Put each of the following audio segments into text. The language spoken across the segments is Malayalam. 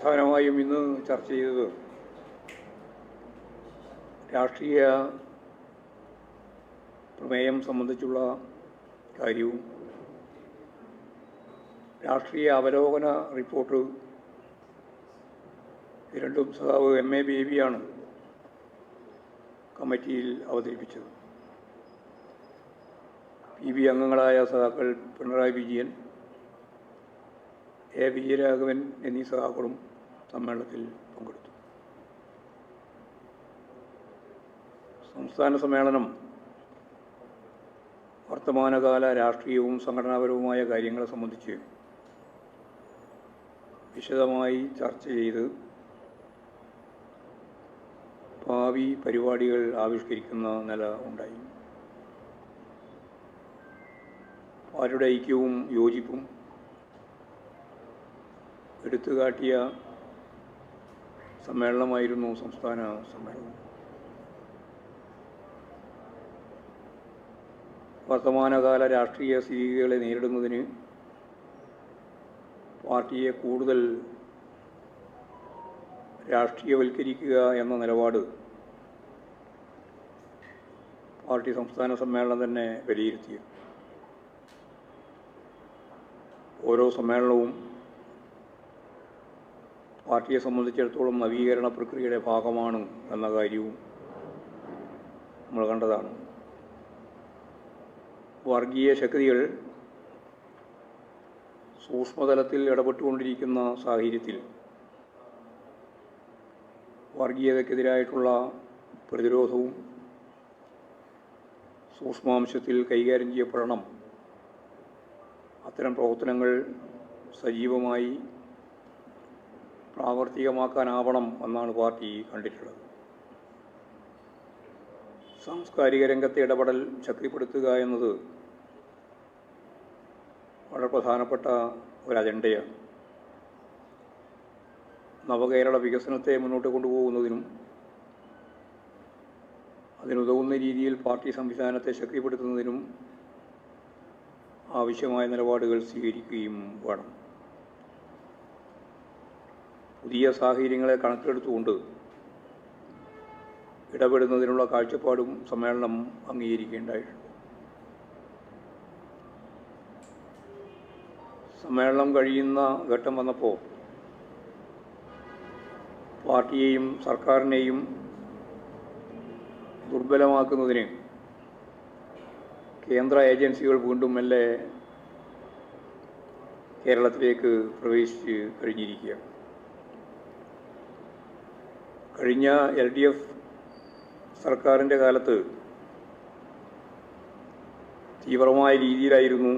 പ്രധാനമായും ഇന്ന് ചർച്ച ചെയ്തത് രാഷ്ട്രീയ പ്രമേയം സംബന്ധിച്ചുള്ള കാര്യവും രാഷ്ട്രീയ അവലോകന റിപ്പോർട്ട് രണ്ടും സഖാവ് MA ബേബിയാണ് കമ്മിറ്റിയിൽ അവതരിപ്പിച്ചത്. PB അംഗങ്ങളായ സഖാക്കൾ പിണറായി വിജയൻ, A വിജയരാഘവൻ എന്നീ സഖാക്കളും സമ്മേളനത്തിൽ പങ്കെടുത്തു. സംസ്ഥാന സമ്മേളനം വർത്തമാനകാല രാഷ്ട്രീയവും സംഘടനാപരവുമായ കാര്യങ്ങളെ സംബന്ധിച്ച് വിശദമായി ചർച്ച ചെയ്ത് ഭാവി പരിപാടികൾ ആവിഷ്കരിക്കുന്ന നില ഉണ്ടായി. അവരുടെ ഐക്യവും യോജിപ്പും എടുത്തുകാട്ടിയ സമ്മേളനമായിരുന്നു സംസ്ഥാന സമ്മേളനം. വർത്തമാനകാല രാഷ്ട്രീയ സ്ഥിതിഗതികളെ നേരിടുന്നതിന് പാർട്ടിയെ കൂടുതൽ രാഷ്ട്രീയവൽക്കരിക്കുക എന്ന നിലപാട് പാർട്ടി സംസ്ഥാന സമ്മേളനം തന്നെ വിലയിരുത്തി. ഓരോ സമ്മേളനവും പാർട്ടിയെ സംബന്ധിച്ചിടത്തോളം നവീകരണ പ്രക്രിയയുടെ ഭാഗമാണ് എന്ന കാര്യവും നമ്മൾ കണ്ടതാണ്. വർഗീയ ശക്തികൾ സൂക്ഷ്മതലത്തിൽ ഇടപെട്ടുകൊണ്ടിരിക്കുന്ന സാഹചര്യത്തിൽ വർഗീയതയ്ക്കെതിരായിട്ടുള്ള പ്രതിരോധവും സൂക്ഷ്മാംശത്തിൽ കൈകാര്യം ചെയ്യപ്പെടണം. അത്തരം പ്രവർത്തനങ്ങൾ സജീവമായി പ്രാവർത്തികമാക്കാനാവണം എന്നാണ് പാർട്ടി കണ്ടിട്ടുള്ളത്. സാംസ്കാരിക രംഗത്തെ ഇടപെടൽ ശക്തിപ്പെടുത്തുക എന്നത് വളരെ പ്രധാനപ്പെട്ട ഒരു അജണ്ടയാണ്. നവകേരള വികസനത്തെ മുന്നോട്ട് കൊണ്ടുപോകുന്നതിനും അതിനുതകുന്ന രീതിയിൽ പാർട്ടി സംവിധാനത്തെ ശക്തിപ്പെടുത്തുന്നതിനും ആവശ്യമായ നിലപാടുകൾ സ്വീകരിക്കുകയും വേണം. പുതിയ സാഹചര്യങ്ങളെ കണക്കിലെടുത്തുകൊണ്ട് ഇടപെടുന്നതിനുള്ള കാഴ്ചപ്പാടും സമ്മേളനം അംഗീകരിക്കേണ്ടതായിട്ടുണ്ട്. സമ്മേളനം കഴിയുന്ന ഘട്ടം വന്നപ്പോൾ പാർട്ടിയെയും സർക്കാരിനെയും ദുർബലമാക്കുന്നതിന് കേന്ദ്ര ഏജൻസികൾ വീണ്ടും മെല്ലെ കേരളത്തിലേക്ക് പ്രവേശിച്ച് കഴിഞ്ഞിരിക്കുകയാണ്. കഴിഞ്ഞ LDF സർക്കാരിൻ്റെ കാലത്ത് തീവ്രമായ രീതിയിലായിരുന്നു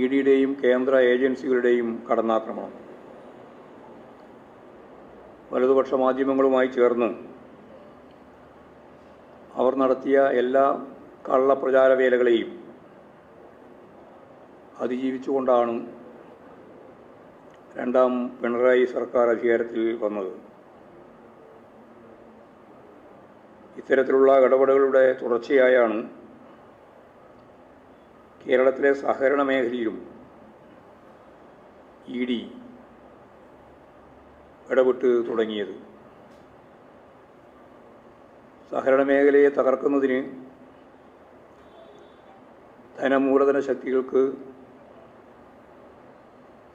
EDയുടെയും കേന്ദ്ര ഏജൻസികളുടെയും കടന്നാക്രമണം. വലതുപക്ഷ മാധ്യമങ്ങളുമായി ചേർന്ന് അവർ നടത്തിയ എല്ലാ കള്ളപ്രചാരവേലകളെയും അതിജീവിച്ചുകൊണ്ടാണ് രണ്ടാം പിണറായി സർക്കാർ അധികാരത്തിൽ വന്നത്. ഇത്തരത്തിലുള്ള ഇടപെടലുകളുടെ തുടർച്ചയായാണ് കേരളത്തിലെ സഹകരണ മേഖലയിലും ED ഇടപെട്ട് തുടങ്ങിയത്. സഹകരണ മേഖലയെ തകർക്കുന്നതിന് ധനമൂലധന ശക്തികൾക്ക്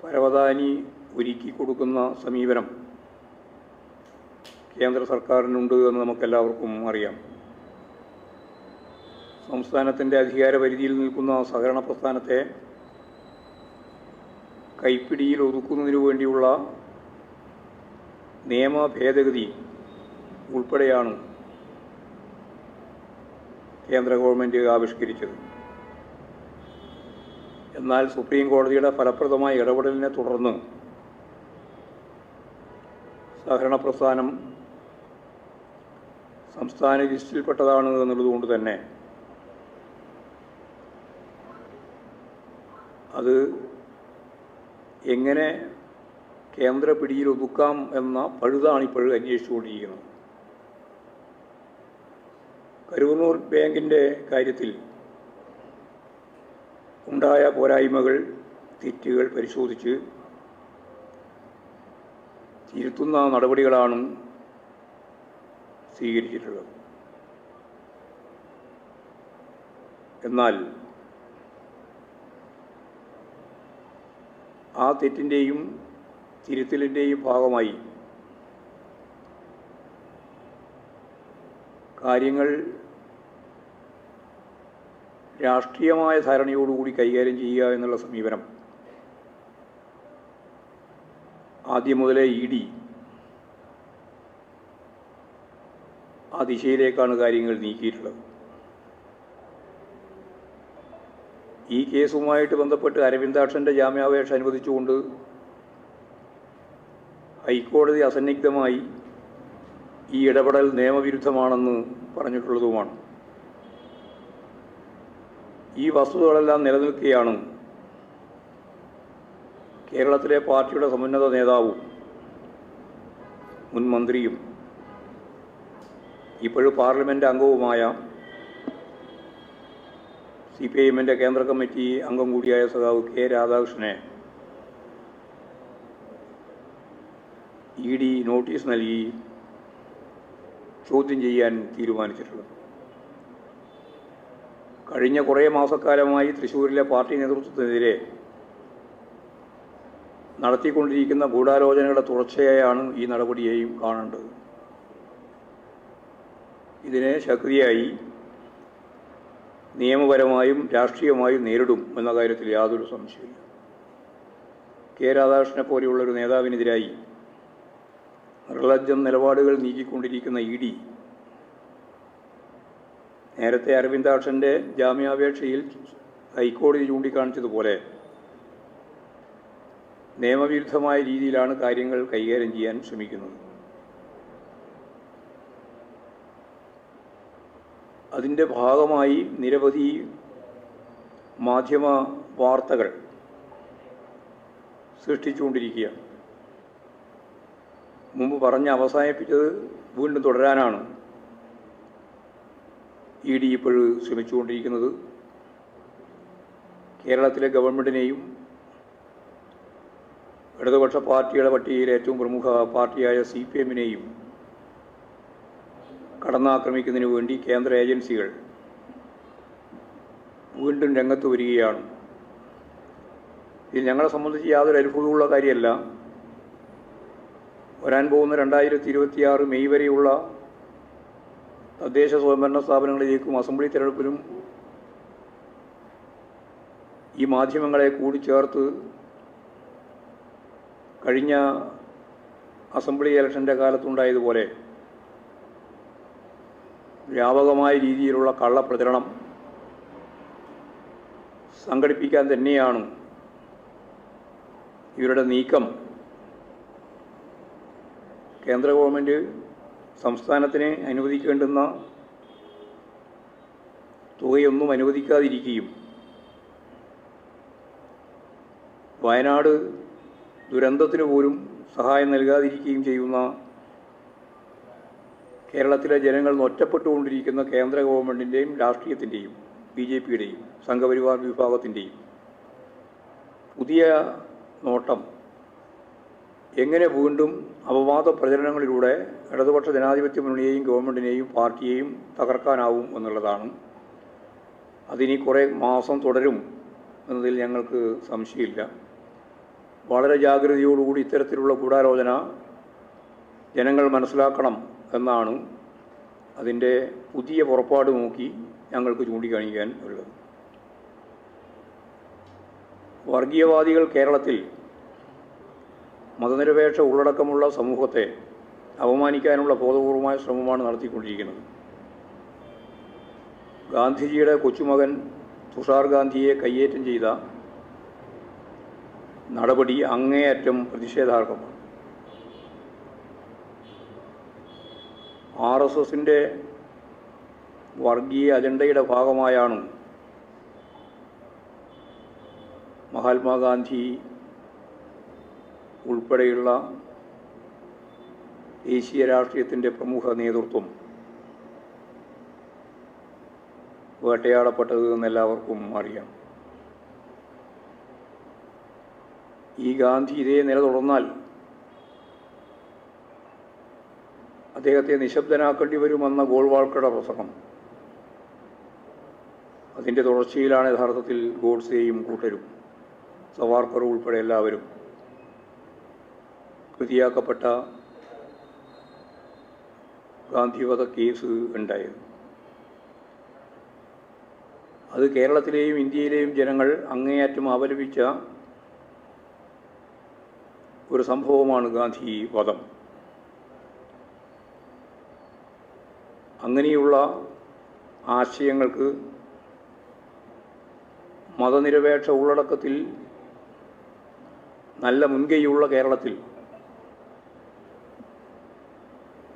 പരവതാനി ഒരുക്കി കൊടുക്കുന്ന സമീപനം കേന്ദ്ര സർക്കാരിനുണ്ട് എന്ന് നമുക്കെല്ലാവർക്കും അറിയാം. സംസ്ഥാനത്തിൻ്റെ അധികാര പരിധിയിൽ നിൽക്കുന്ന സഹകരണ പ്രസ്ഥാനത്തെ കൈപ്പിടിയിൽ ഒതുക്കുന്നതിനു വേണ്ടിയുള്ള നിയമ ഭേദഗതി ഉൾപ്പെടെയാണ് കേന്ദ്ര ഗവൺമെൻറ് ആവിഷ്കരിച്ചത്. എന്നാൽ സുപ്രീം കോടതിയുടെ ഫലപ്രദമായ ഇടപെടലിനെ തുടർന്ന് സഹകരണ പ്രസ്ഥാനം സംസ്ഥാന ലിസ്റ്റിൽപ്പെട്ടതാണ് എന്നുള്ളതുകൊണ്ട് തന്നെ അത് എങ്ങനെ കേന്ദ്ര പിടിയിൽ ഒതുക്കാം എന്ന പഴുതാണ് ഇപ്പോഴും അന്വേഷിച്ചുകൊണ്ടിരിക്കുന്നത്. കരുവന്നൂർ ബാങ്കിൻ്റെ കാര്യത്തിൽ ഉണ്ടായ പോരായ്മകൾ, തെറ്റുകൾ പരിശോധിച്ച് തിരുത്തുന്ന നടപടികളാണ് സ്വീകരിച്ചിട്ടുള്ളത്. എന്നാൽ ആ തെറ്റിൻ്റെയും തിരുത്തലിൻ്റെയും ഭാഗമായി കാര്യങ്ങൾ രാഷ്ട്രീയമായ ധാരണയോടുകൂടി കൈകാര്യം ചെയ്യുക എന്നുള്ള സമീപനം ആദ്യം മുതലേ ED ആ ദിശയിലേക്കാണ് കാര്യങ്ങൾ നീക്കിയിട്ടുള്ളത്. ഈ കേസുമായിട്ട് ബന്ധപ്പെട്ട് അരവിന്ദാക്ഷൻ്റെ ജാമ്യാപേക്ഷ അനുവദിച്ചുകൊണ്ട് ഹൈക്കോടതി അസന്നിഗ്ധമായി ഈ ഇടപെടൽ നിയമവിരുദ്ധമാണെന്ന് പറഞ്ഞിട്ടുള്ളതുമാണ്. ഈ വസ്തുതകളെല്ലാം നിലനിൽക്കുകയാണ് കേരളത്തിലെ പാർട്ടിയുടെ സമുന്നത നേതാവും മുൻ മന്ത്രിയും ഇപ്പോഴും പാർലമെൻറ്റ് അംഗവുമായ CPIMൻ്റെ കേന്ദ്ര കമ്മിറ്റി അംഗം കൂടിയായ സഖാവ് K. രാധാകൃഷ്ണനെ ED നോട്ടീസ് നൽകി ചോദ്യം ചെയ്യാൻ തീരുമാനിച്ചിട്ടുള്ളത്. കഴിഞ്ഞ കുറേ മാസക്കാലമായി തൃശ്ശൂരിലെ പാർട്ടി നേതൃത്വത്തിനെതിരെ നടത്തിക്കൊണ്ടിരിക്കുന്ന ഗൂഢാലോചനകളുടെ തുടർച്ചയായാണ് ഈ നടപടിയെയും കാണേണ്ടത്. ഇതിനെ ശക്തിയായി നിയമപരമായും രാഷ്ട്രീയമായും നേരിടും എന്ന കാര്യത്തിൽ യാതൊരു സംശയമില്ല. K. രാധാകൃഷ്ണനെ പോലെയുള്ളൊരു നേതാവിനെതിരായി നിർലജ്ജം നിലപാടുകൾ നീക്കിക്കൊണ്ടിരിക്കുന്ന ED നേരത്തെ അരവിന്ദാക്ഷൻ്റെ ജാമ്യാപേക്ഷയിൽ ഹൈക്കോടതി ചൂണ്ടിക്കാണിച്ചതുപോലെ നിയമവിരുദ്ധമായ രീതിയിലാണ് കാര്യങ്ങൾ കൈകാര്യം ചെയ്യാൻ ശ്രമിക്കുന്നത്. അതിൻ്റെ ഭാഗമായി നിരവധി മാധ്യമ വാർത്തകൾ സൃഷ്ടിച്ചുകൊണ്ടിരിക്കുകയാണ്. മുമ്പ് പറഞ്ഞ് അവസാനിപ്പിച്ചത് വീണ്ടും തുടരാനാണ് ED ഇപ്പോഴും ശ്രമിച്ചുകൊണ്ടിരിക്കുന്നത്. കേരളത്തിലെ ഗവൺമെൻറ്റിനെയും ഇടതുപക്ഷ പാർട്ടിയുടെ പട്ടികയിലെ ഏറ്റവും പ്രമുഖ പാർട്ടിയായ CPIMനെയും കടന്നാക്രമിക്കുന്നതിന് വേണ്ടി കേന്ദ്ര ഏജൻസികൾ വീണ്ടും രംഗത്ത് വരികയാണ്. ഇത് ഞങ്ങളെ സംബന്ധിച്ച് യാതൊരു അത്ഭുതമുള്ള കാര്യമല്ല. വരാൻ പോകുന്ന 2026 മെയ് വരെയുള്ള തദ്ദേശ സ്വയംഭരണ സ്ഥാപനങ്ങളിലേക്കും അസംബ്ലി തിരഞ്ഞെടുപ്പിലും ഈ മാധ്യമങ്ങളെ കൂടി ചേർത്ത് കഴിഞ്ഞ അസംബ്ലി ഇലക്ഷൻ്റെ കാലത്തുണ്ടായതുപോലെ വ്യാപകമായ രീതിയിലുള്ള കള്ളപ്രചരണം സംഘടിപ്പിക്കാൻ തന്നെയാണ് ഇവരുടെ നീക്കം. കേന്ദ്ര ഗവൺമെൻറ് സംസ്ഥാനത്തിന് അനുവദിക്കേണ്ടുന്ന തുകയൊന്നും അനുവദിക്കാതിരിക്കുകയും വയനാട് ദുരന്തത്തിന് പോലും സഹായം നൽകാതിരിക്കുകയും ചെയ്യുന്ന കേരളത്തിലെ ജനങ്ങൾ ഒറ്റപ്പെട്ടുകൊണ്ടിരിക്കുന്ന കേന്ദ്ര ഗവൺമെൻറ്റിൻ്റെയും രാഷ്ട്രീയത്തിൻ്റെയും BJPയുടെയും സംഘപരിവാർ വിഭാഗത്തിൻ്റെയും പുതിയ നോട്ടം എങ്ങനെ വീണ്ടും അപവാദ പ്രചരണങ്ങളിലൂടെ ഇടതുപക്ഷ ജനാധിപത്യ മുന്നണിയെയും ഗവൺമെൻറ്റിനെയും പാർട്ടിയെയും തകർക്കാനാവും എന്നുള്ളതാണ്. അതിനി കുറേ മാസം തുടരും എന്നതിൽ ഞങ്ങൾക്ക് സംശയമില്ല. വളരെ ജാഗ്രതയോടുകൂടി ഇത്തരത്തിലുള്ള ഗൂഢാലോചന ജനങ്ങൾ മനസ്സിലാക്കണം എന്നാണ് അതിൻ്റെ പുതിയ പുറപ്പാട് നോക്കി ഞങ്ങൾക്ക് ചൂണ്ടിക്കാണിക്കാൻ ഉള്ളത്. വർഗീയവാദികൾ കേരളത്തിൽ മതനിരപേക്ഷ ഉള്ളടക്കമുള്ള സമൂഹത്തെ അപമാനിക്കാനുള്ള ബോധപൂർവമായ ശ്രമമാണ് നടത്തിക്കൊണ്ടിരിക്കുന്നത്. ഗാന്ധിജിയുടെ കൊച്ചുമകൻ തുഷാർ ഗാന്ധിയെ കയ്യേറ്റം ചെയ്ത നടപടി അങ്ങേയറ്റം പ്രതിഷേധാർഹമാണ്. RSSൻ്റെ വർഗീയ അജണ്ടയുടെ ഭാഗമായാണ് മഹാത്മാഗാന്ധി ഉൾപ്പെടെയുള്ള ദേശീയ രാഷ്ട്രീയത്തിൻ്റെ പ്രമുഖ നേതൃത്വം വേട്ടയാടപ്പെട്ടത് എന്നെല്ലാവർക്കും അറിയാം. ഈ ഗാന്ധി ഇതേ നില തുടർന്നാൽ അദ്ദേഹത്തെ നിശബ്ദനാക്കേണ്ടി വരുമെന്ന ഗോൾവാൾക്കറുടെ പ്രസംഗം, അതിൻ്റെ തുടർച്ചയിലാണ് യഥാർത്ഥത്തിൽ ഗോഡ്സെയും കൂട്ടരും സവാർക്കർ ഉൾപ്പെടെ എല്ലാവരും പ്രതിയാക്കപ്പെട്ട ഗാന്ധിവധ കേസ് ഉണ്ടായത്. അത് കേരളത്തിലെയും ഇന്ത്യയിലെയും ജനങ്ങൾ അങ്ങേയറ്റം അപലപിച്ച ഒരു സംഭവമാണ് ഗാന്ധി വധം. അങ്ങനെയുള്ള ആശയങ്ങൾക്ക് മതനിരപേക്ഷ ഉള്ളടക്കത്തിൽ നല്ല മുൻകൈയുള്ള കേരളത്തിൽ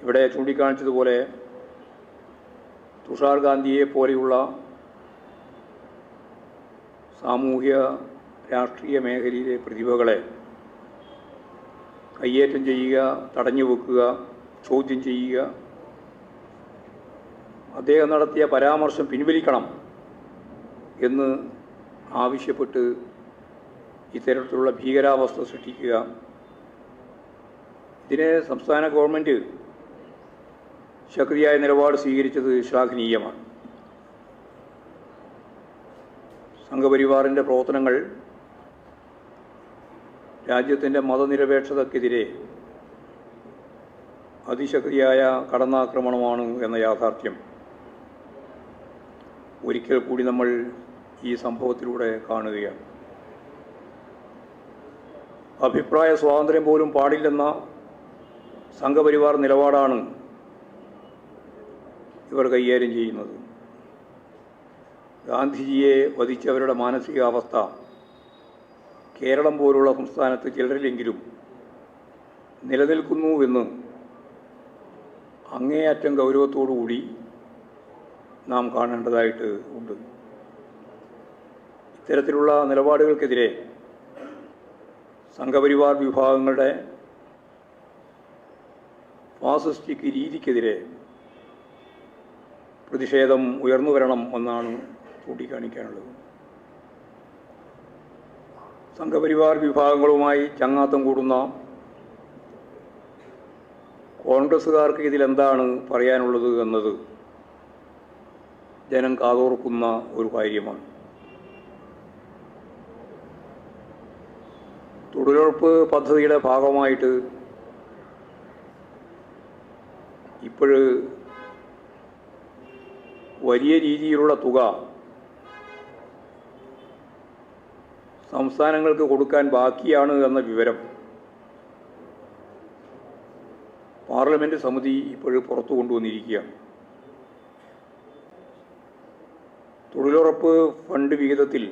ഇവിടെ ചൂണ്ടിക്കാണിച്ചതുപോലെ തുഷാർ ഗാന്ധിയെ പോലെയുള്ള സാമൂഹ്യ രാഷ്ട്രീയ മേഖലയിലെ പ്രതിഭകളെ കയ്യേറ്റം ചെയ്യുക, തടഞ്ഞു വെക്കുക, ചോദ്യം ചെയ്യുക, അദ്ദേഹം നടത്തിയ പരാമർശം പിൻവലിക്കണം എന്ന് ആവശ്യപ്പെട്ട് ഇത്തരത്തിലുള്ള ഭീകരാവസ്ഥ സൃഷ്ടിക്കുക, ഇതിനെ സംസ്ഥാന ഗവൺമെൻറ് ശക്തിയായ നിലപാട് സ്വീകരിച്ചത് ശ്ലാഘനീയമാണ്. സംഘപരിവാറിൻ്റെ പ്രവർത്തനങ്ങൾ രാജ്യത്തിൻ്റെ മതനിരപേക്ഷതയ്ക്കെതിരെ അതിശക്തിയായ കടന്നാക്രമണമാണ് എന്ന യാഥാർത്ഥ്യം ഒരിക്കൽ കൂടി നമ്മൾ ഈ സംഭവത്തിലൂടെ കാണുകയാണ്. അഭിപ്രായ സ്വാതന്ത്ര്യം പോലും പാടില്ലെന്ന സംഘപരിവാർ നിലപാടാണ് ഇവർ കൈകാര്യം ചെയ്യുന്നത്. ഗാന്ധിജിയെ വധിച്ചവരുടെ മാനസികാവസ്ഥ കേരളം പോലുള്ള സംസ്ഥാനത്ത് ചിലരിലെങ്കിലും നിലനിൽക്കുന്നുവെന്ന് അങ്ങേയറ്റം ഗൗരവത്തോടുകൂടി നാം കാണേണ്ടതായിട്ട് ഉണ്ട്. ഇത്തരത്തിലുള്ള നിലപാടുകൾക്കെതിരെ സംഘപരിവാർ വിഭാഗങ്ങളുടെ ഫാസിസ്റ്റിക് രീതിക്കെതിരെ പ്രതിഷേധം ഉയർന്നു വരണം എന്നാണ് ചൂണ്ടിക്കാണിക്കാനുള്ളത്. സംഘപരിവാർ വിഭാഗങ്ങളുമായി ചങ്ങാത്തം കൂടുന്ന കോൺഗ്രസ്സുകാർക്ക് ഇതിലെന്താണ് പറയാനുള്ളത് എന്നത് ജനം കാതോർക്കുന്ന ഒരു കാര്യമാണ്. തൊഴിലുറപ്പ് പദ്ധതിയുടെ ഭാഗമായിട്ട് ഇപ്പോഴ് വലിയ രീതിയിലുള്ള തുക സംസ്ഥാനങ്ങൾക്ക് കൊടുക്കാൻ ബാക്കിയാണ് എന്ന വിവരം പാർലമെൻറ്റ് സമിതി ഇപ്പോഴും പുറത്തു കൊണ്ടുവന്നിരിക്കുകയാണ്. തൊഴിലുറപ്പ് ഫണ്ട് വിഹിതത്തിൽ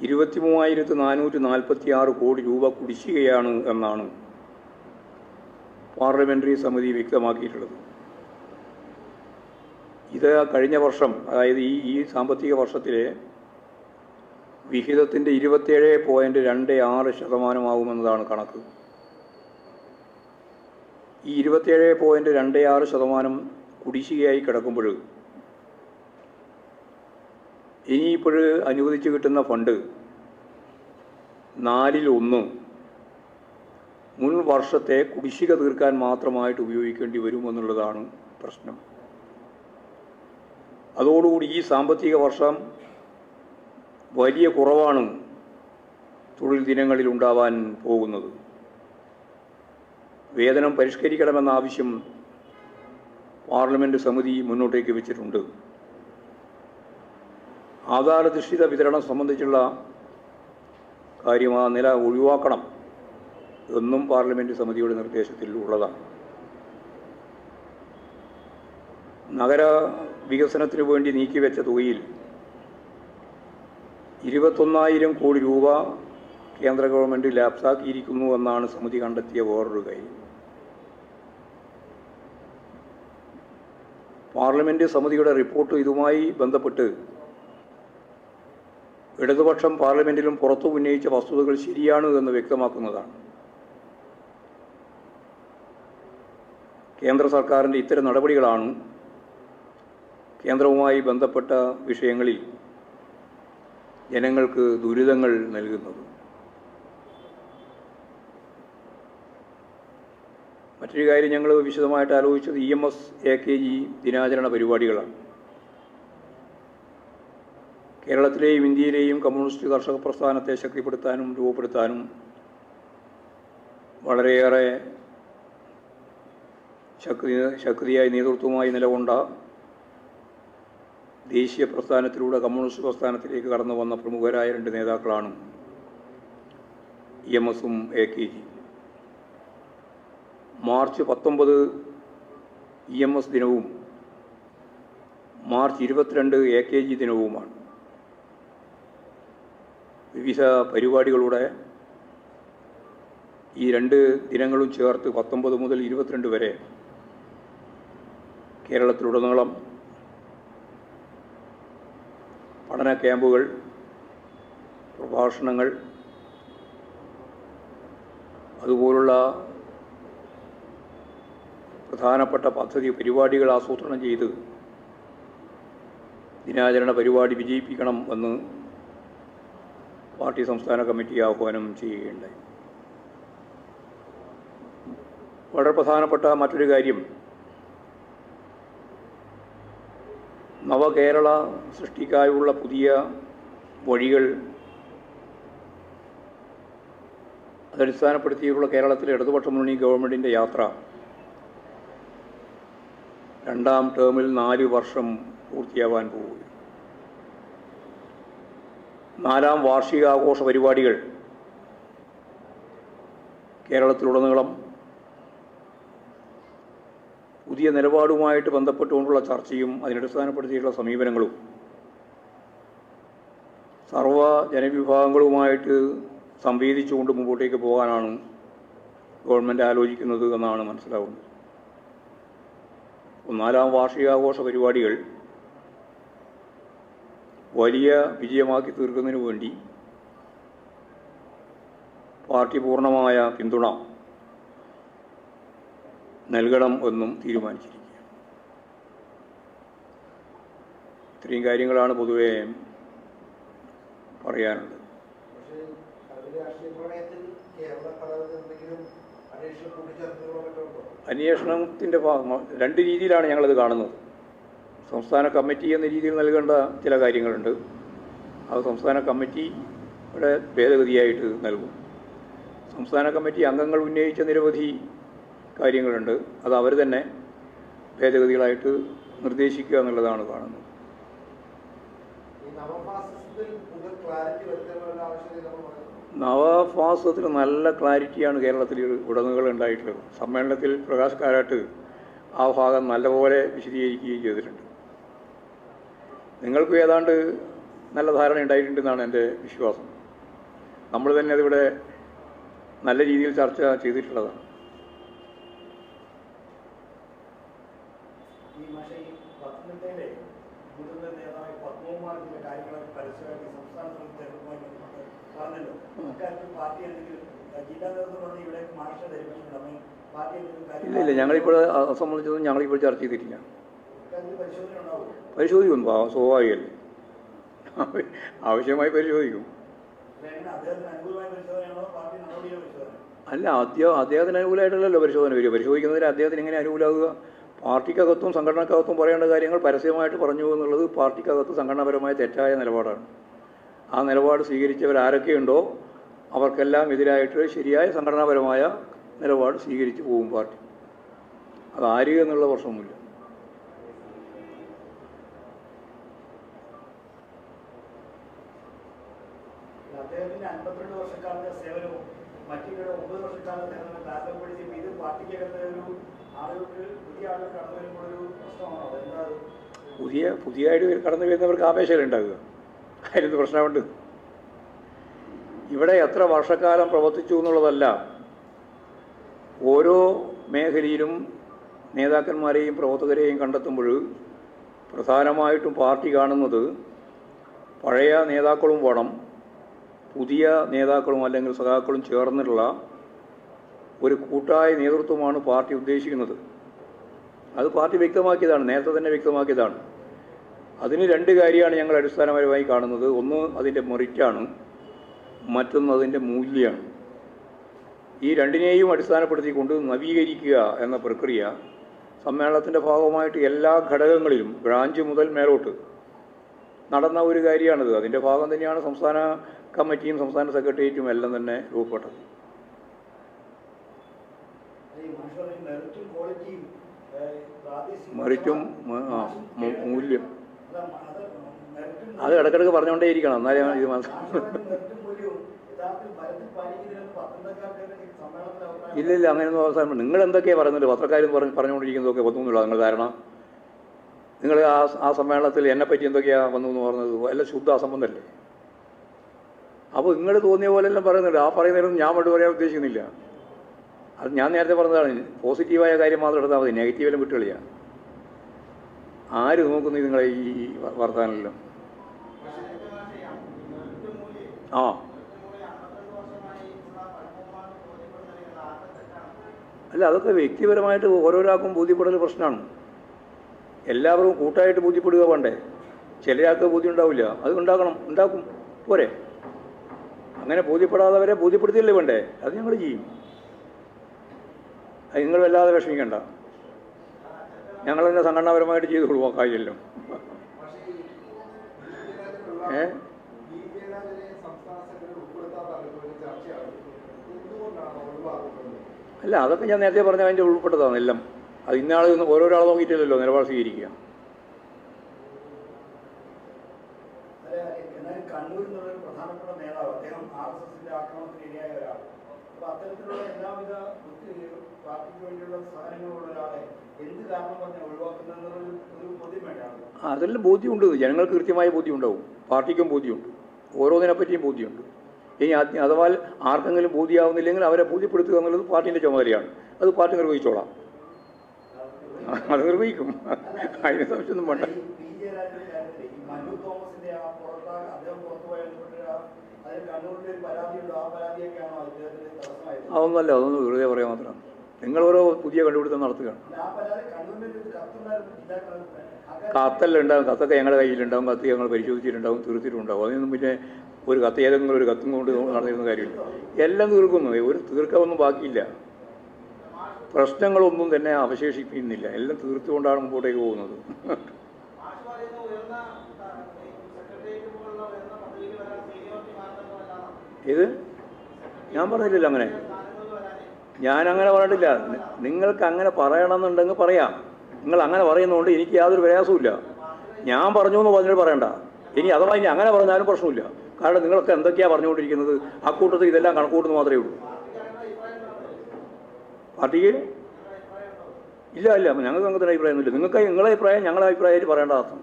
23,446 കോടി രൂപ കുടിശ്ശികയാണ് എന്നാണ് പാർലമെൻ്ററി സമിതി വ്യക്തമാക്കിയിട്ടുള്ളത്. ഇത് കഴിഞ്ഞ വർഷം, അതായത് ഈ സാമ്പത്തിക വർഷത്തിലെ വിഹിതത്തിൻ്റെ 27.26% കണക്ക്. ഈ 27.26% കുടിശ്ശികയായി കിടക്കുമ്പോൾ ഇനിയിപ്പോൾ അനുവദിച്ച് കിട്ടുന്ന ഫണ്ട് 1/4 മുൻ വർഷത്തെ കുടിശ്ശിക തീർക്കാൻ മാത്രമായിട്ട് ഉപയോഗിക്കേണ്ടി വരുമെന്നുള്ളതാണ് പ്രശ്നം. അതോടുകൂടി ഈ സാമ്പത്തിക വർഷം വലിയ കുറവാണ് തൊഴിൽ ദിനങ്ങളിൽ ഉണ്ടാവാൻ പോകുന്നത്. വേതനം പരിഷ്കരിക്കണമെന്ന ആവശ്യം പാർലമെൻറ്റ് സമിതി മുന്നോട്ടേക്ക് വെച്ചിട്ടുണ്ട്. ആധാരധിഷ്ഠിത വിതരണം സംബന്ധിച്ചുള്ള കാര്യം ആ നില ഒഴിവാക്കണം എന്നും പാർലമെൻറ്റ് സമിതിയുടെ നിർദ്ദേശത്തിൽ ഉള്ളതാണ്. നഗര വികസനത്തിന് വേണ്ടി നീക്കിവെച്ച തുകയിൽ 21,000 കോടി രൂപ കേന്ദ്ര ഗവൺമെൻറ് ലാപ്സാക്കിയിരിക്കുന്നു എന്നാണ് സമിതി കണ്ടെത്തിയ വേറൊരു കാര്യം. പാർലമെൻറ്റ് സമിതിയുടെ റിപ്പോർട്ട് ഇതുമായി ബന്ധപ്പെട്ട് ഇടതുപക്ഷം പാർലമെൻറ്റിലും പുറത്തു ഉന്നയിച്ച വസ്തുതകൾ ശരിയാണ് എന്ന് വ്യക്തമാക്കുന്നതാണ്. കേന്ദ്ര സർക്കാരിൻ്റെ ഇത്തരം നടപടികളാണ് കേന്ദ്രവുമായി ബന്ധപ്പെട്ട വിഷയങ്ങളിൽ ജനങ്ങൾക്ക് ദുരിതങ്ങൾ നൽകുന്നത്. മറ്റൊരു കാര്യം ഞങ്ങൾ വിശദമായിട്ട് ആലോചിച്ചത് EMS AKG ദിനാചരണ പരിപാടികളാണ്. കേരളത്തിലെയും ഇന്ത്യയിലെയും കമ്മ്യൂണിസ്റ്റ് കർഷക പ്രസ്ഥാനത്തെ ശക്തിപ്പെടുത്താനും രൂപപ്പെടുത്താനും വളരെയേറെ ശക്തിയായി നേതൃത്വമായി നിലകൊണ്ട ദേശീയ പ്രസ്ഥാനത്തിലൂടെ കമ്മ്യൂണിസ്റ്റ് പ്രസ്ഥാനത്തിലേക്ക് കടന്നു വന്ന പ്രമുഖരായ 2 നേതാക്കളാണ് EMSഉം AKG. മാർച്ച് 19 EMS ദിനവും മാർച്ച് 22 AKG ദിനവുമാണ്. വിവിധ പരിപാടികളുടെ ഈ 2 ദിനങ്ങളും ചേർത്ത് 19 മുതൽ 22 വരെ കേരളത്തിലുടനീളം പഠന ക്യാമ്പുകൾ, പ്രഭാഷണങ്ങൾ, അതുപോലുള്ള പ്രധാനപ്പെട്ട പദ്ധതി പരിപാടികൾ ആസൂത്രണം ചെയ്ത് ദിനാചരണ പരിപാടി വിജയിപ്പിക്കണം എന്ന് പാർട്ടി സംസ്ഥാന കമ്മിറ്റി ആഹ്വാനം ചെയ്യുകയുണ്ടായി. വളരെ പ്രധാനപ്പെട്ട മറ്റൊരു കാര്യം, നവകേരള സൃഷ്ടിക്കാനുള്ള പുതിയ വഴികൾ അതടിസ്ഥാനപ്പെടുത്തിയുള്ള കേരളത്തിലെ ഇടതുപക്ഷ മുന്നണി ഗവൺമെൻറ്റിൻ്റെ യാത്ര 2ാം ടേമിൽ 4 വർഷം പൂർത്തിയാവാൻ പോകുന്നു. 4ാം വാർഷികാഘോഷ പരിപാടികൾ കേരളത്തിലുടനീളം പുതിയ നിലപാടുമായിട്ട് ബന്ധപ്പെട്ടുകൊണ്ടുള്ള ചർച്ചയും അതിനടിസ്ഥാനപ്പെടുത്തിയിട്ടുള്ള സമീപനങ്ങളും സർവ ജനവിഭാഗങ്ങളുമായിട്ട് സംവേദിച്ചുകൊണ്ട് മുമ്പോട്ടേക്ക് പോകാനാണ് ഗവൺമെൻറ് ആലോചിക്കുന്നത് എന്നാണ് മനസ്സിലാവുന്നത്. 4ാം വാർഷികാഘോഷ പരിപാടികൾ വലിയ വിജയമാക്കി തീർക്കുന്നതിന് വേണ്ടി പാർട്ടി പൂർണ്ണമായ പിന്തുണ നൽകണം എന്നും തീരുമാനിച്ചിരിക്കുകയാണ്. ഇത്രയും കാര്യങ്ങളാണ് പൊതുവെ പറയാനുള്ളത്. അന്വേഷണത്തിൻ്റെ 2 രീതിയിലാണ് ഞങ്ങളത് കാണുന്നത്. സംസ്ഥാന കമ്മിറ്റി എന്ന രീതിയിൽ നൽകേണ്ട ചില കാര്യങ്ങളുണ്ട്. അത് സംസ്ഥാന കമ്മിറ്റിയുടെ ഭേദഗതിയായിട്ട് നൽകും. സംസ്ഥാന കമ്മിറ്റി അംഗങ്ങൾ ഉന്നയിച്ച നിരവധി കാര്യങ്ങളുണ്ട്. അത് അവർ തന്നെ ഭേദഗതികളായിട്ട് നിർദ്ദേശിക്കുക എന്നുള്ളതാണ് കാണുന്നത്. നവഫാസിസത്തിന് നല്ല ക്ലാരിറ്റിയാണ് കേരളത്തിൽ ഉടനീളം ഉണ്ടായിട്ടുള്ളത്. സമ്മേളനത്തിൽ പ്രകാശ് കാരാട്ട് ആ ഭാഗം നല്ലപോലെ വിശദീകരിക്കുകയും ചെയ്തിട്ടുണ്ട്. നിങ്ങൾക്കും ഏതാണ്ട് നല്ല ധാരണ ഉണ്ടായിട്ടുണ്ടെന്നാണ് എൻ്റെ വിശ്വാസം. നമ്മൾ തന്നെ അതിവിടെ നല്ല രീതിയിൽ ചർച്ച ചെയ്തിട്ടുള്ളതാണ്. ഇല്ല, ഞങ്ങളിപ്പോൾ സംബന്ധിച്ചൊന്നും ഞങ്ങളിപ്പോൾ ചർച്ച ചെയ്തിട്ടില്ല. പരിശോധിക്കും, സ്വാഭാവികമല്ലേ, ആവശ്യമായി പരിശോധിക്കും. അല്ല, അദ്ദേഹത്തിന് അനുകൂലമായിട്ടല്ലല്ലോ പരിശോധന വരിക. പരിശോധിക്കുന്നതിന് അദ്ദേഹത്തിന് എങ്ങനെ അനുകൂലമാകുക? പാർട്ടിക്കകത്തും സംഘടനക്കകത്തും പറയേണ്ട കാര്യങ്ങൾ പരസ്യമായിട്ട് പറഞ്ഞു എന്നുള്ളത് പാർട്ടിക്കകത്ത് സംഘടനാപരമായ തെറ്റായ നിലപാടാണ്. ആ നിലപാട് സ്വീകരിച്ചവരാരൊക്കെയുണ്ടോ അവർക്കെല്ലാം എതിരായിട്ട് ശരിയായ സംഘടനാപരമായ നിലപാട് സ്വീകരിച്ച് പോകും പാർട്ടി. അതാര് എന്നുള്ള പ്രശ്നമൊന്നുമില്ല. അദ്ദേഹത്തിന്റെ 52 വർഷക്കാലത്തെ സേവനവും മറ്റുള്ള 9 വർഷക്കാലത്തെ താരതമ്യപ്പെടുത്തി ഇത് പാർട്ടിക്കകത്ത് ഒരു ആളുകൾക്ക് പുതിയ ആളുകൾ കടന്നു വരുമ്പോൾ ഒരു പ്രശ്നമാണോ? എന്താ പുതിയതായിട്ട് കടന്നു വരുന്നവർക്ക് ആവേശം ഉണ്ടാകുക, അതിന് പ്രശ്നമുണ്ട്. ഇവിടെ എത്ര വർഷക്കാലം പ്രവർത്തിച്ചു എന്നുള്ളതല്ല, ഓരോ മേഖലയിലും നേതാക്കന്മാരെയും പ്രവർത്തകരെയും കണ്ടെത്തുമ്പോൾ പ്രധാനമായിട്ടും പാർട്ടി കാണുന്നത് പഴയ നേതാക്കളും വേണം, പുതിയ നേതാക്കളും അല്ലെങ്കിൽ സഖാക്കളും ചേർന്നിട്ടുള്ള ഒരു കൂട്ടായ നേതൃത്വമാണ് പാർട്ടി ഉദ്ദേശിക്കുന്നത്. അത് പാർട്ടി വ്യക്തമാക്കിയതാണ്, നേരത്തെ തന്നെ വ്യക്തമാക്കിയതാണ്. അതിന് 2 കാര്യമാണ് ഞങ്ങൾ അടിസ്ഥാനപരമായി കാണുന്നത്. ഒന്ന് അതിൻ്റെ മെറിറ്റാണ്, മറ്റൊന്ന് അതിൻ്റെ മൂല്യമാണ്. ഈ രണ്ടിനെയും അടിസ്ഥാനപ്പെടുത്തിക്കൊണ്ട് നവീകരിക്കുക എന്ന പ്രക്രിയ സമ്മേളനത്തിൻ്റെ ഭാഗമായിട്ട് എല്ലാ ഘടകങ്ങളിലും ബ്രാഞ്ച് മുതൽ മേലോട്ട് നടന്ന ഒരു കാര്യമാണിത്. അതിൻ്റെ ഭാഗം തന്നെയാണ് സംസ്ഥാന കമ്മിറ്റിയും സംസ്ഥാന സെക്രട്ടേറിയറ്റും എല്ലാം തന്നെ രൂപപ്പെട്ടത്. മെറിറ്റും മൂല്യം അത് ഇടയ്ക്കിടയ്ക്ക് പറഞ്ഞുകൊണ്ടേയിരിക്കണം, എന്നാലേ ഇത് ഇല്ലില്ല, അങ്ങനെയൊന്നും അവസാനം നിങ്ങൾ എന്തൊക്കെയാണ് പറയുന്നത്, പത്രക്കാരും പറഞ്ഞുകൊണ്ടിരിക്കുന്നതൊക്കെ ഒന്നുമില്ല. നിങ്ങൾ കാരണം നിങ്ങൾ ആ സമ്മേളനത്തിൽ എന്നെപ്പറ്റി എന്തൊക്കെയാണ് വന്നു എന്ന് പറഞ്ഞത് എല്ലാം ശുദ്ധ അസംബന്ധമല്ലേ. അപ്പോൾ നിങ്ങൾ തോന്നിയ പോലെല്ലാം പറയുന്നുണ്ട്. ആ പറയുന്നതിനൊന്നും ഞാൻ വേണ്ടി പറയാൻ ഉദ്ദേശിക്കുന്നില്ല. അത് ഞാൻ നേരത്തെ പറഞ്ഞതാണ്. പോസിറ്റീവായ കാര്യം മാത്രം എടുത്താൽ മതി, നെഗറ്റീവെല്ലാം വിട്ടുകളിയാണ്. ആര് നോക്കുന്നു നിങ്ങളെ ഈ വർത്തമാനമെല്ലാം? ആ അല്ല, അതൊക്കെ വ്യക്തിപരമായിട്ട് ഓരോരാൾക്കും ബോധ്യപ്പെടൽ പ്രശ്നമാണ്. എല്ലാവരും കൂട്ടായിട്ട് ബോധ്യപ്പെടുക വേണ്ടേ? ചിലയാൾക്ക് ബോധ്യം ഉണ്ടാവില്ല, അത് ഉണ്ടാക്കും പോരെ. അങ്ങനെ ബോധ്യപ്പെടാത്തവരെ ബോധ്യപ്പെടുത്തിയല്ലേ വേണ്ടേ? അത് ഞങ്ങൾ ചെയ്യും. അത് നിങ്ങൾ വല്ലാതെ വിഷമിക്കണ്ട, ഞങ്ങൾ തന്നെ സംഘടനാപരമായിട്ട് ചെയ്തോളൂ ആ കാര്യമെല്ലാം. അല്ല, അതൊക്കെ ഞാൻ നേരത്തെ പറഞ്ഞ അതിൻ്റെ ഉൾപ്പെട്ടതാണ് എല്ലാം. അത് ഇന്നാൾ ഓരോരാൾ നോക്കിയിട്ടില്ലല്ലോ നിലപാട് സ്വീകരിക്കുക. കണ്ണൂരിൽ നിന്നൊരു പ്രധാനപ്പെട്ട നേതാവ്, അദ്ദേഹം RSSന്റെ ആക്രമണത്തിന് ഇരയായ ഒരാൾ. അപ്പൊ അത്തരത്തിലുള്ള എല്ലാവിധ പാർട്ടിക്ക് വേണ്ടിയുള്ള സാധനങ്ങളുള്ള ഒരാളെ എന്ത് കാരണം പറഞ്ഞാൽ ഒഴിവാക്കുന്നതെന്നൊരു ബോധ്യം വേണ്ടാണ്. അതെല്ലാം ബോധ്യമുണ്ട്, ജനങ്ങൾക്ക് കൃത്യമായ ബോധ്യം ഉണ്ടാവും, പാർട്ടിക്കും ബോധ്യമുണ്ട്, ഓരോന്നിനെപ്പറ്റിയും ബോധ്യമുണ്ട്. ഇനി അഥവാ ആർക്കെങ്കിലും ബോധ്യമാവുന്നില്ലെങ്കിൽ അവരെ ബോധ്യപ്പെടുത്തുക എന്നുള്ളത് പാർട്ടീൻ്റെ ചുമതലയാണ്. അത് പാർട്ടി നിർവഹിച്ചോളാം, അത് നിർവഹിക്കും, അതിന് സംശയമൊന്നും വേണ്ട. അതൊന്നുമല്ല, അതൊന്നും വെറുതെ പറയാൻ മാത്രമാണ്. നിങ്ങൾ ഓരോ പുതിയ കണ്ടുപിടുത്തം നടത്തുകയാണ്. കത്തെല്ലാം ഉണ്ടാകും, കത്തൊക്കെ ഞങ്ങളുടെ കയ്യിലുണ്ടാകും, കത്ത് ഞങ്ങൾ പരിശോധിച്ചിട്ടുണ്ടാകും, തീർത്തിട്ടുണ്ടാകും. അതിനൊന്നും പിന്നെ ഒരു കത്ത് ഏതെങ്കിലും ഒരു കത്തും കൊണ്ട് നടന്നിരുന്ന കാര്യമില്ല. എല്ലാം തീർക്കുന്നു, ഒരു തീർക്കാനൊന്നും ബാക്കിയില്ല. പ്രശ്നങ്ങളൊന്നും തന്നെ അവശേഷിപ്പിക്കുന്നില്ല, എല്ലാം തീർത്തുകൊണ്ടാണ് മുമ്പോട്ടേക്ക് പോകുന്നത്. ഇത് ഞാൻ പറഞ്ഞിട്ടില്ല അങ്ങനെ, ഞാനങ്ങനെ പറഞ്ഞിട്ടില്ല. നിങ്ങൾക്ക് അങ്ങനെ പറയണമെന്നുണ്ടെങ്കിൽ പറയാം. നിങ്ങൾ അങ്ങനെ പറയുന്നതുകൊണ്ട് എനിക്ക് യാതൊരു പ്രയാസമില്ല. ഞാൻ പറഞ്ഞു എന്ന് പറഞ്ഞിട്ട് പറയണ്ട. ഇനി അഥവാ ഇനി അങ്ങനെ പറഞ്ഞാലും പ്രശ്നമില്ല. കാരണം നിങ്ങളൊക്കെ എന്തൊക്കെയാണ് പറഞ്ഞുകൊണ്ടിരിക്കുന്നത്, അക്കൂട്ടത്തിൽ ഇതെല്ലാം കണക്കൂട്ടുന്നു മാത്രമേ ഉള്ളൂ. പാർട്ടിക്ക് ഇല്ല, ഞങ്ങൾക്ക് അങ്ങനത്തെ അഭിപ്രായമൊന്നുമില്ല. നിങ്ങൾക്ക് നിങ്ങളുടെ അഭിപ്രായം ഞങ്ങളുടെ അഭിപ്രായമായിട്ട് പറയേണ്ട അർത്ഥം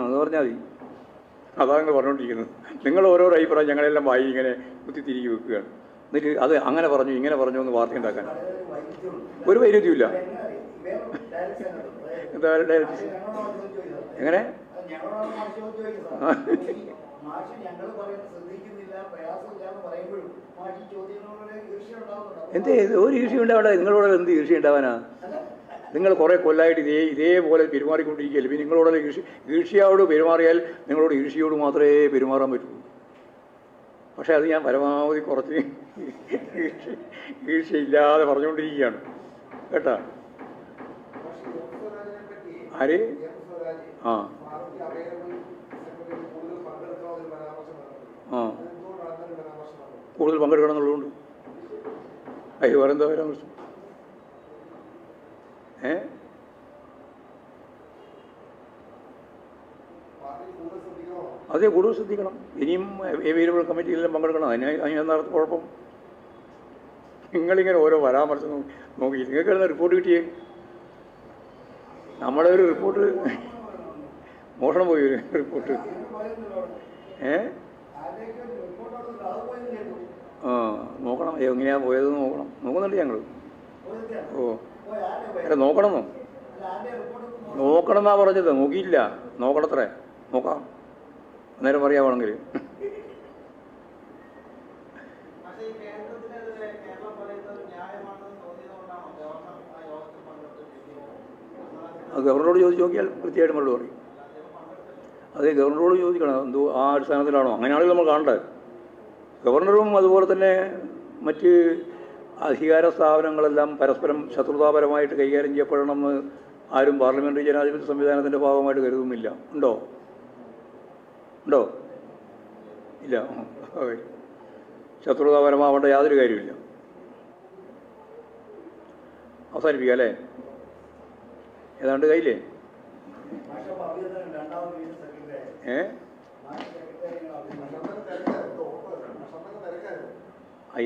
അത് പറഞ്ഞാൽ മതി. അതാണ് നിങ്ങൾ പറഞ്ഞുകൊണ്ടിരിക്കുന്നത്. നിങ്ങൾ ഓരോരോ അഭിപ്രായം ഞങ്ങളെല്ലാം വായി ഇങ്ങനെ കുത്തിത്തിരിക്കി വെക്കുകയാണ്. എന്നിട്ട് അത് അങ്ങനെ പറഞ്ഞു ഇങ്ങനെ പറഞ്ഞു എന്ന് വാർത്ത ഉണ്ടാക്കാൻ ഒരു വൈരുദ്ധ്യമില്ല. എന്താ എങ്ങനെ എന്തേ ഒരു ഈർഷ്യ ഉണ്ടാവേണ്ട? നിങ്ങളോട് എന്ത് ഈർഷ്യ ഉണ്ടാവാനാ? നിങ്ങൾ കുറേ കൊല്ലമായിട്ട് ഇതേപോലെ പെരുമാറിക്കൊണ്ടിരിക്കുകയല്ലേ. പിന്നെ നിങ്ങളോട് ഈർഷ്യയോട് പെരുമാറിയാൽ നിങ്ങളോട് ഈർഷ്യയോട് മാത്രമേ പെരുമാറാൻ പറ്റുള്ളൂ. പക്ഷേ അത് ഞാൻ പരമാവധി കുറച്ച് ഈർഷ്യയില്ലാതെ പറഞ്ഞുകൊണ്ടിരിക്കുകയാണ് കേട്ടാ. ആര്? ആ കൂടുതൽ പങ്കെടുക്കണം എന്നുള്ളതുകൊണ്ട് അയ്യോ വേറെന്താ വരാൻ പ്രശ്നം? അതെ, കൂടുതൽ ശ്രദ്ധിക്കണം. ഇനിയും അവൈലബിൾ കമ്മിറ്റിയിലെല്ലാം പങ്കെടുക്കണം. അതിനെന്താ കുഴപ്പം? നിങ്ങളിങ്ങനെ ഓരോ പരാമർശം നോക്കി നിങ്ങൾക്ക് റിപ്പോർട്ട് കിട്ടിയേ. നമ്മുടെ ഒരു റിപ്പോർട്ട് മോഷണം പോയി ഒരു റിപ്പോർട്ട്. നോക്കണം, എങ്ങനെയാണ് പോയതെന്ന് നോക്കുന്നുണ്ട് ഞങ്ങൾ. അല്ല നോക്കണമെന്നോ? നോക്കണം എന്നാ പറഞ്ഞത്, നോക്കിയില്ല. നോക്കണത്രേ, നോക്കാം, അന്നേരം പറയാവാണെങ്കിൽ. അത് ഗവർണറോട് ചോദിച്ച് നോക്കിയാൽ കൃത്യമായിട്ട് മറുപടി പറയും. അതെ, ഗവർണറോട് ചോദിക്കണം എന്തോ ആ അടിസ്ഥാനത്തിലാണോ, അങ്ങനെയാണെങ്കിൽ നമ്മൾ കാണണ്ടേ. ഗവർണറും അതുപോലെ തന്നെ മറ്റ് അധികാര സ്ഥാപനങ്ങളെല്ലാം പരസ്പരം ശത്രുതാപരമായിട്ട് കൈകാര്യം ചെയ്യപ്പെടണമെന്ന് ആരും പാർലമെൻ്ററി ജനാധിപത്യ സംവിധാനത്തിൻ്റെ ഭാഗമായിട്ട് കരുതുന്നില്ല. ഉണ്ടോ? ഉണ്ടോ? ഇല്ല. ശത്രുതാപരമാവേണ്ട യാതൊരു കാര്യമില്ല. അവസാനിപ്പിക്കാം അല്ലേ? ഏതാണ്ട് കയ്യില്ലേ?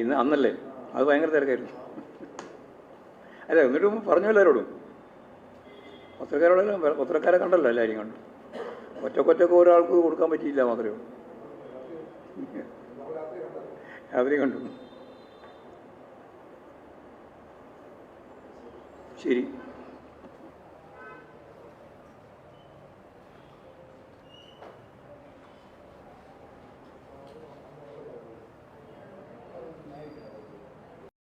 ഇന്ന് അന്നല്ലേ? അത് ഭയങ്കര തിരക്കായിരുന്നു. അല്ല, എന്നിട്ടും പറഞ്ഞു എല്ലാവരോടും. പത്രക്കാരെ കണ്ടല്ലോ, എല്ലാവരും കണ്ടു. ഒറ്റക്കൊറ്റക്ക് ഒരാൾക്ക് കൊടുക്കാൻ പറ്റിയില്ല മാത്രമേ ഉള്ളൂ. രാത്രി കണ്ടു. ശരി.